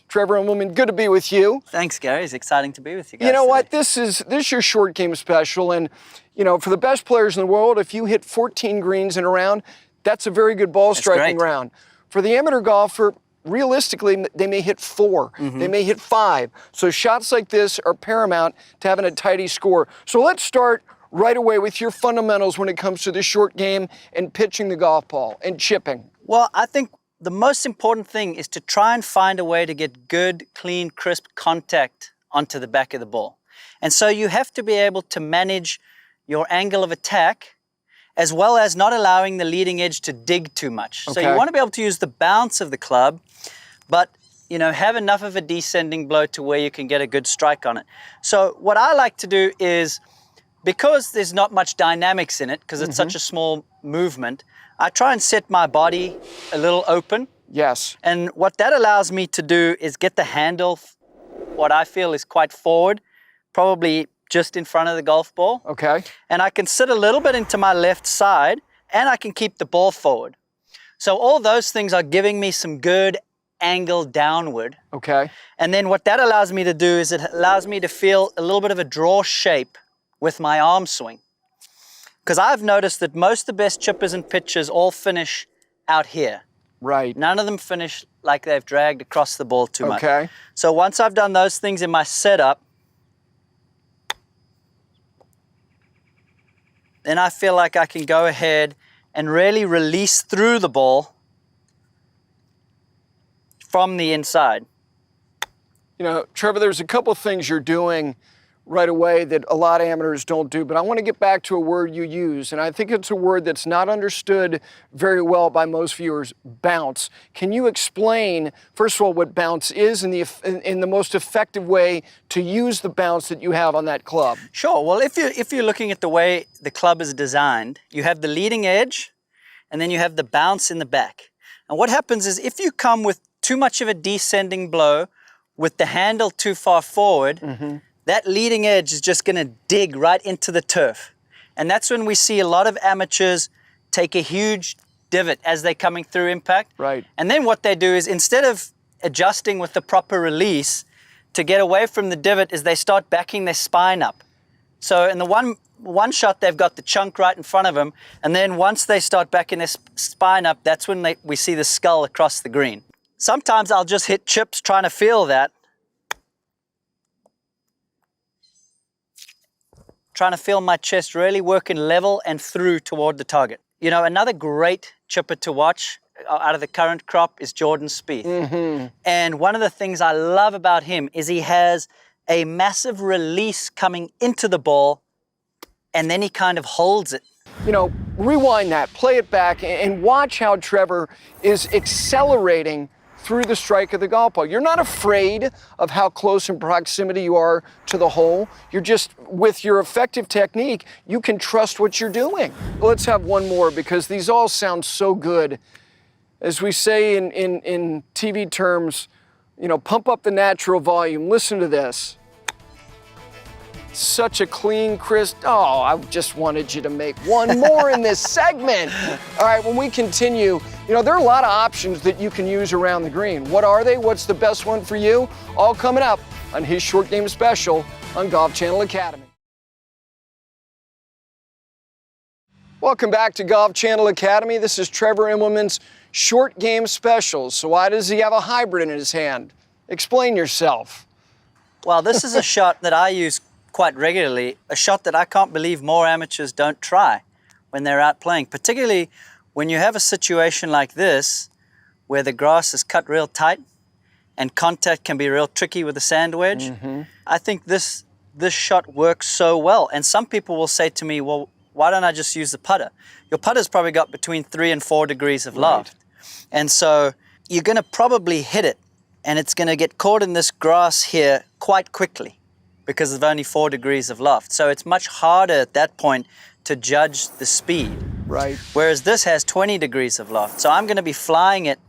Trevor Immelman, good to be with you. Thanks, Gary. It's exciting to be with you guys. You know today. what? This is your short game special, and for the best players in the world, if you hit 14 greens in a round, that's a very good ball striking round. For the amateur golfer, realistically, they may hit 4. They may hit 5. So shots like this are paramount to having a tidy score. So let's start right away with your fundamentals when it comes to the short game and pitching the golf ball and chipping. Well, I think the most important thing is to try and find a way to get good, clean, crisp contact onto the back of the ball. And so you have to be able to manage your angle of attack as well as not allowing the leading edge to dig too much. So you want to be able to use the bounce of the club, but have enough of a descending blow to where you can get a good strike on it. So what I like to do is, because there's not much dynamics in it, because it's such a small movement, I try and set my body a little open. Yes. And what that allows me to do is get the handle, what I feel is quite forward, probably just in front of the golf ball. Okay. And I can sit a little bit into my left side, and I can keep the ball forward. So all those things are giving me some good angle downward. Okay. And then what that allows me to do is it allows me to feel a little bit of a draw shape with my arm swing. Because I've noticed that most of the best chippers and pitchers all finish out here. Right. None of them finish like they've dragged across the ball too much. Okay. So once I've done those things in my setup, then I feel like I can go ahead and really release through the ball from the inside. Trevor, there's a couple things you're doing right away that a lot of amateurs don't do, but I want to get back to a word you use, and I think it's a word that's not understood very well by most viewers: bounce. Can you explain, first of all, what bounce is and the most effective way to use the bounce that you have on that club? Sure. Well, if you're looking at the way the club is designed, you have the leading edge, and then you have the bounce in the back. And what happens is if you come with too much of a descending blow with the handle too far forward, that leading edge is just going to dig right into the turf. And that's when we see a lot of amateurs take a huge divot as they're coming through impact. Right. And then what they do is, instead of adjusting with the proper release to get away from the divot, is they start backing their spine up. So in the one shot, they've got the chunk right in front of them. And then once they start backing their spine up, that's when we see the skull across the green. Sometimes I'll just hit chips trying to feel that. Trying to feel my chest really working level and through toward the target. Another great chipper to watch out of the current crop is Jordan Spieth. And one of the things I love about him is he has a massive release coming into the ball, and then he kind of holds it. Rewind that, play it back, and watch how Trevor is accelerating through the strike of the golf ball. You're not afraid of how close in proximity you are to the hole. You're just, with your effective technique, you can trust what you're doing. Let's have one more, because these all sound so good. As we say in TV terms, pump up the natural volume. Listen to this. Such a clean, crisp. Oh, I just wanted you to make one more in this segment. All right, when we continue, there are a lot of options that you can use around the green. What are they? What's the best one for you? All coming up on his short game special on Golf Channel Academy. Welcome back to Golf Channel Academy. This is Trevor Immelman's short game special. So why does he have a hybrid in his hand? Explain yourself. Well, this is a shot that I use quite regularly, a shot that I can't believe more amateurs don't try when they're out playing, particularly when you have a situation like this where the grass is cut real tight and contact can be real tricky with the sand wedge. I think this shot works so well. And some people will say to me, well, why don't I just use the putter? Your putter's probably got between 3 and 4 degrees of loft. And so you're going to probably hit it, and it's going to get caught in this grass here quite quickly, because of only 4 degrees of loft. So it's much harder at that point to judge the speed. Right. Whereas this has 20 degrees of loft. So I'm going to be flying it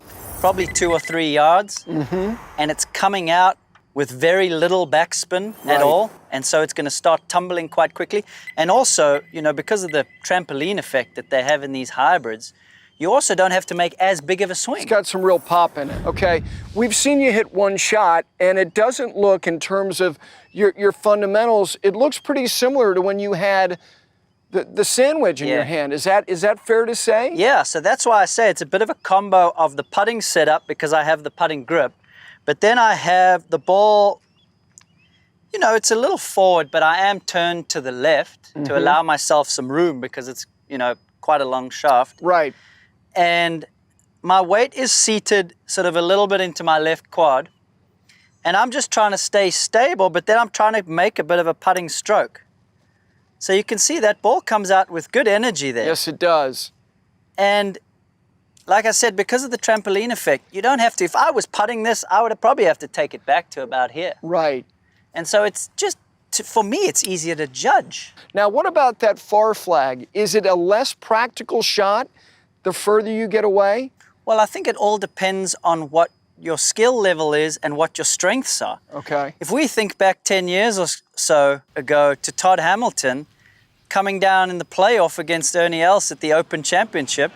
probably 2 or 3 yards, and it's coming out with very little backspin at all. And so it's going to start tumbling quite quickly. And also, because of the trampoline effect that they have in these hybrids, you also don't have to make as big of a swing. It's got some real pop in it, okay? We've seen you hit one shot, and it doesn't look, in terms of your fundamentals, it looks pretty similar to when you had the sandwich in your hand. Is that fair to say? Yeah, so that's why I say it's a bit of a combo of the putting setup, because I have the putting grip, but then I have the ball, you know, it's a little forward, but I am turned to the left to allow myself some room, because it's, you know, quite a long shaft. Right. And my weight is seated sort of a little bit into my left quad, and I'm just trying to stay stable, but then I'm trying to make a bit of a putting stroke. So you can see that ball comes out with good energy there. Yes, it does. And like I said, because of the trampoline effect, you don't have to. If I was putting this, I would probably have to take it back to about here. Right. And so it's just, for me, it's easier to judge. Now, what about that far flag? Is it a less practical shot the further you get away? Well, I think it all depends on what your skill level is and what your strengths are. Okay. If we think back 10 years or so ago to Todd Hamilton coming down in the playoff against Ernie Els at the Open Championship,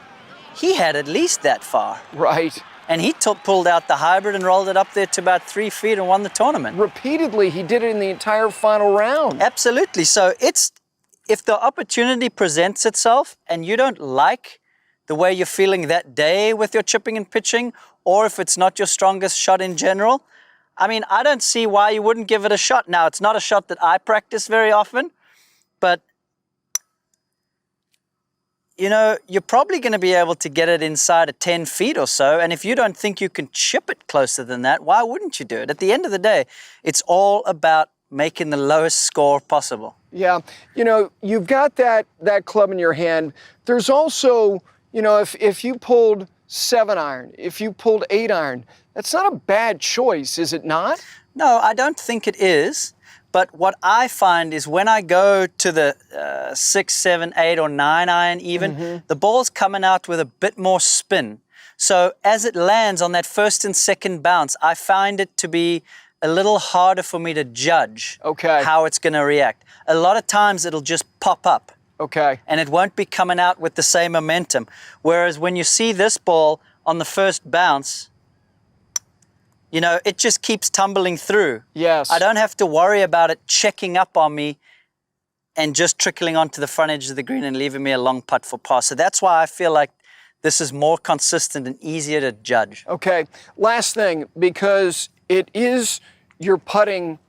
he had at least that far. Right. And he pulled out the hybrid and rolled it up there to about 3 feet and won the tournament. Repeatedly, he did it in the entire final round. Absolutely. So if the opportunity presents itself and you don't like the way you're feeling that day with your chipping and pitching, or if it's not your strongest shot in general, I mean, I don't see why you wouldn't give it a shot. Now, it's not a shot that I practice very often, but you know, you're probably going to be able to get it inside of 10 feet or so. And if you don't think you can chip it closer than that, why wouldn't you do it? At the end of the day, it's all about making the lowest score possible. Yeah. You know, you've got that club in your hand. There's also, you know, if you pulled 7-iron, if you pulled 8-iron, that's not a bad choice, is it not? No, I don't think it is. But what I find is when I go to the 6, 7, 8, or 9-iron even, the ball's coming out with a bit more spin. So as it lands on that first and second bounce, I find it to be a little harder for me to judge how it's going to react. A lot of times it'll just pop up. Okay. And it won't be coming out with the same momentum. Whereas when you see this ball on the first bounce, you know, it just keeps tumbling through. Yes. I don't have to worry about it checking up on me and just trickling onto the front edge of the green and leaving me a long putt for par. So that's why I feel like this is more consistent and easier to judge. Okay. Last thing, because it is your putting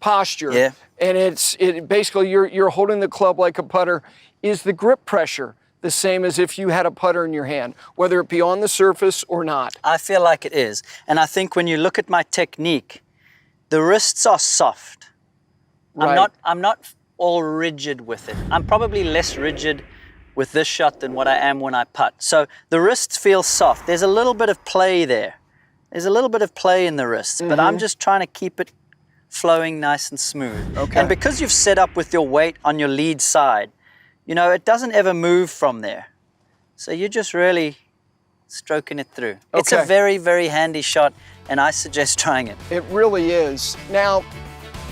posture. Yeah. And basically you're holding the club like a putter. Is the grip pressure the same as if you had a putter in your hand, whether it be on the surface or not? I feel like it is. And I think when you look at my technique, the wrists are soft. Right. I'm not all rigid with it. I'm probably less rigid with this shot than what I am when I putt. So the wrists feel soft. There's a little bit of play there. There's a little bit of play in the wrists, but I'm just trying to keep it flowing nice and smooth. Okay. And because you've set up with your weight on your lead side, you know, it doesn't ever move from there. So you're just really stroking it through. It's a very, very handy shot, and I suggest trying it. It really is. Now,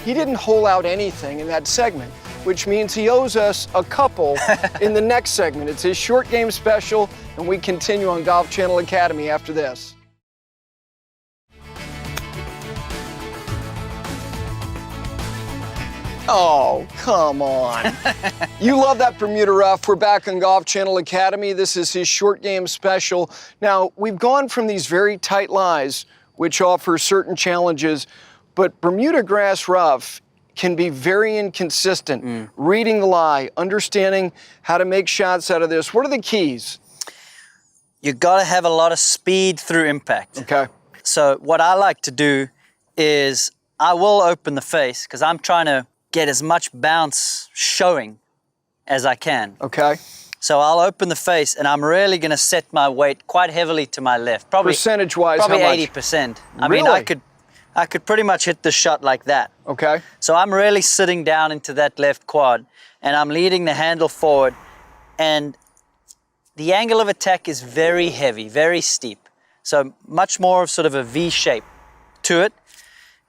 he didn't hole out anything in that segment, which means he owes us a couple in the next segment. It's his short game special, and we continue on Golf Channel Academy after this. Oh, come on. You love that Bermuda rough. We're back on Golf Channel Academy. This is his short game special. Now, we've gone from these very tight lies, which offer certain challenges, but Bermuda grass rough can be very inconsistent. Reading the lie, understanding how to make shots out of this. What are the keys? You got to have a lot of speed through impact. Okay. So what I like to do is I will open the face because I'm trying to get as much bounce showing as I can. Okay. So I'll open the face and I'm really going to set my weight quite heavily to my left. Probably percentage-wise, probably how much? 80%. I Really? mean, I could pretty much hit the shot like that. Okay. So I'm really sitting down into that left quad and I'm leading the handle forward, and the angle of attack is very heavy, very steep. So much more of sort of a V shape to it.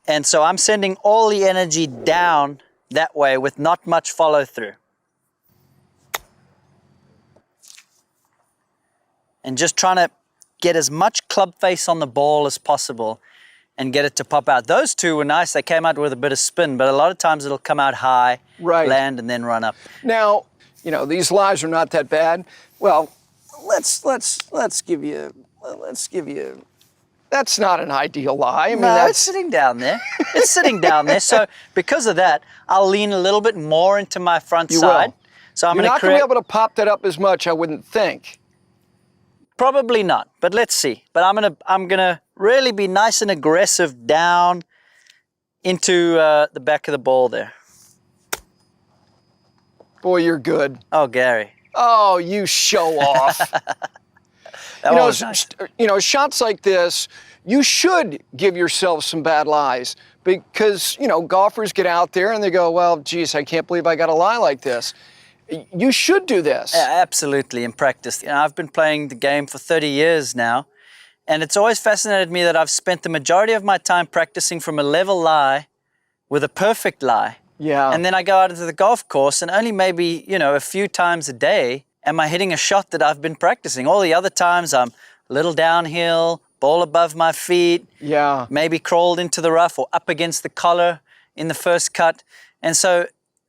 And so I'm sending all the energy down that way with not much follow through. and just trying to get as much club face on the ball as possible and get it to pop out. Those two were nice. They came out with a bit of spin, but a lot of times it'll come out high, Right. land, and then run up. Now, you know, these lies are not that bad. Well, let's give you, that's not an ideal lie. I mean, No, that's it's sitting down there. It's sitting down there. So because of that, I'll lean a little bit more into my front You side. will. So I'm You're going not to going to create. be able to pop that up as much, I wouldn't think. Probably not, but let's see. But I'm gonna really be nice and aggressive down into the back of the ball there. Boy, you're good. Oh, Gary. Oh, you show off. That you know, was nice. Shots like this, you should give yourself some bad lies because, you know, golfers get out there and they go, well, geez, I can't believe I got a lie like this. You should do this. Absolutely, in practice. You know, I've been playing the game for 30 years now, and it's always fascinated me that I've spent the majority of my time practicing from a level lie with a perfect lie. Yeah. And then I go out into the golf course, and only maybe, you know, a few times a day am I hitting a shot that I've been practicing. All the other times I'm a little downhill, ball above my feet, Yeah. maybe crawled into the rough or up against the collar in the first cut. And so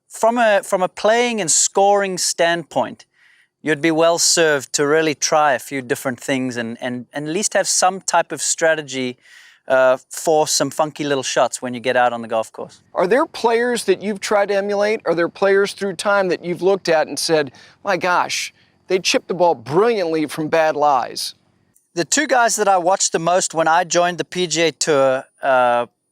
from a playing and scoring standpoint, you'd be well served to really try a few different things and at least have some type of strategy for some funky little shots when you get out on the golf course. Are there players that you've tried to emulate? Are there players through time that you've looked at and said, my gosh, they chipped the ball brilliantly from bad lies? The two guys that I watched the most when I joined the PGA Tour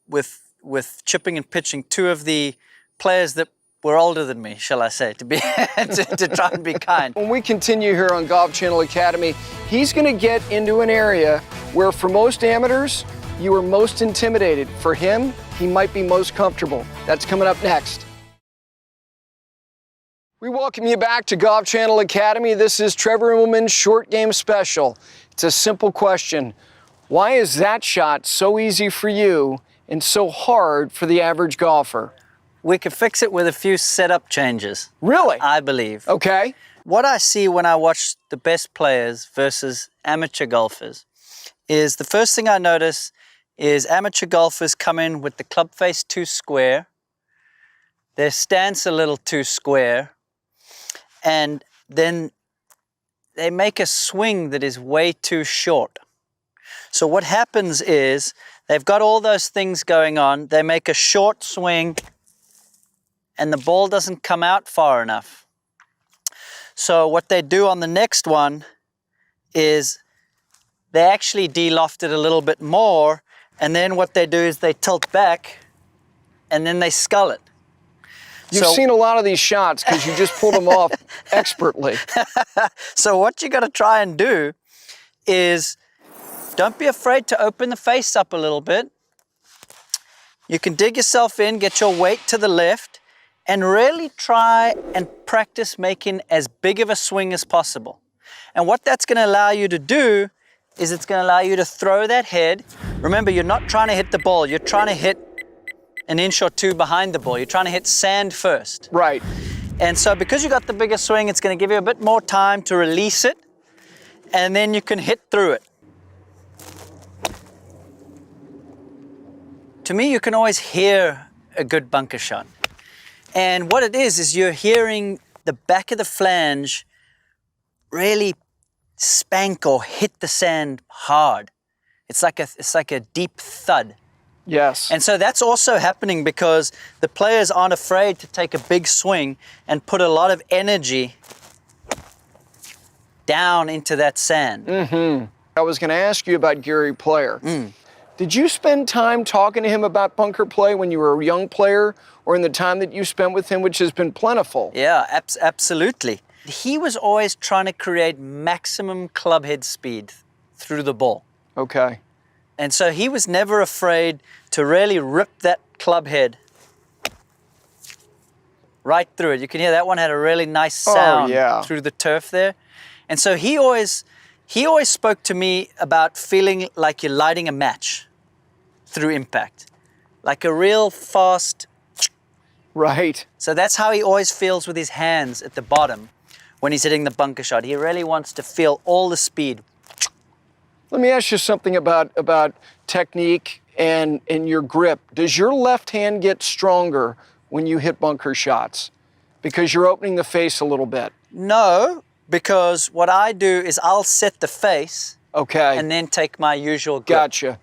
with chipping and pitching, two of the players that were older than me, shall I say, to be to try and be kind. When we continue here on Golf Channel Academy, he's going to get into an area where for most amateurs, you are most intimidated. For him, he might be most comfortable. That's coming up next. We welcome you back to Golf Channel Academy. This is Trevor Immelman's Short Game Special. It's a simple question. Why is that shot so easy for you and so hard for the average golfer? We could fix it with a few setup changes. Really? I believe. Okay. What I see when I watch the best players versus amateur golfers is the first thing I notice is amateur golfers come in with the club face too square, their stance a little too square, and then they make a swing that is way too short. So what happens is they've got all those things going on, they make a short swing, and the ball doesn't come out far enough. So what they do on the next one is they actually de-loft it a little bit more, and then what they do is they tilt back, and then they scull it. You've seen a lot of these shots because you just pulled them off expertly. So what you got to try and do is don't be afraid to open the face up a little bit. You can dig yourself in, get your weight to the left, and really try and practice making as big of a swing as possible. And what that's going to allow you to do is it's going to allow you to throw that head. Remember, you're not trying to hit the ball. You're trying to hit an inch or two behind the ball. You're trying to hit sand first. Right. And so because you got the bigger swing, it's going to give you a bit more time to release it, and then you can hit through it. To me, you can always hear a good bunker shot. And what it is you're hearing the back of the flange really spank or hit the sand hard. It's like a deep thud. Yes. And so that's also happening because the players aren't afraid to take a big swing and put a lot of energy down into that sand. I was going to ask you about Gary Player. Did you spend time talking to him about bunker play when you were a young player or in the time that you spent with him, which has been plentiful? Yeah, absolutely. He was always trying to create maximum club head speed through the ball. Okay. And so he was never afraid to really rip that club head right through it. You can hear that one had a really nice sound through the turf there. And so he always spoke to me about feeling like you're lighting a match through impact, like a real fast. Right. So that's how he always feels with his hands at the bottom when he's hitting the bunker shot. He really wants to feel all the speed Let me ask you something about technique and your grip. Does your left hand get stronger when you hit bunker shots? Because you're opening the face a little bit. No, because what I do is I'll set the face Okay. and then take my usual grip. Gotcha.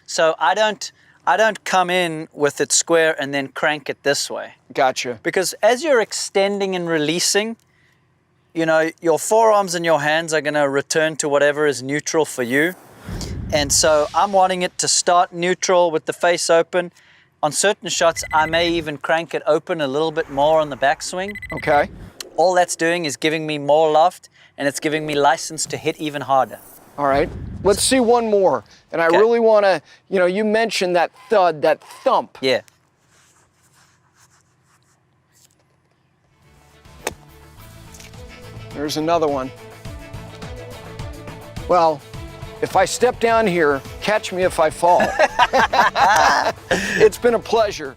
So I don't come in with it square and then crank it this way. Gotcha. Because as you're extending and releasing, you know, your forearms and your hands are going to return to whatever is neutral for you. And so I'm wanting it to start neutral with the face open. On certain shots, I may even crank it open a little bit more on the backswing. Okay. All that's doing is giving me more loft, and it's giving me license to hit even harder. All right. Let's see one more. And I Okay. really want to, you know, you mentioned that thud, that thump. Yeah. There's another one. Well, if I step down here, catch me if I fall. It's been a pleasure.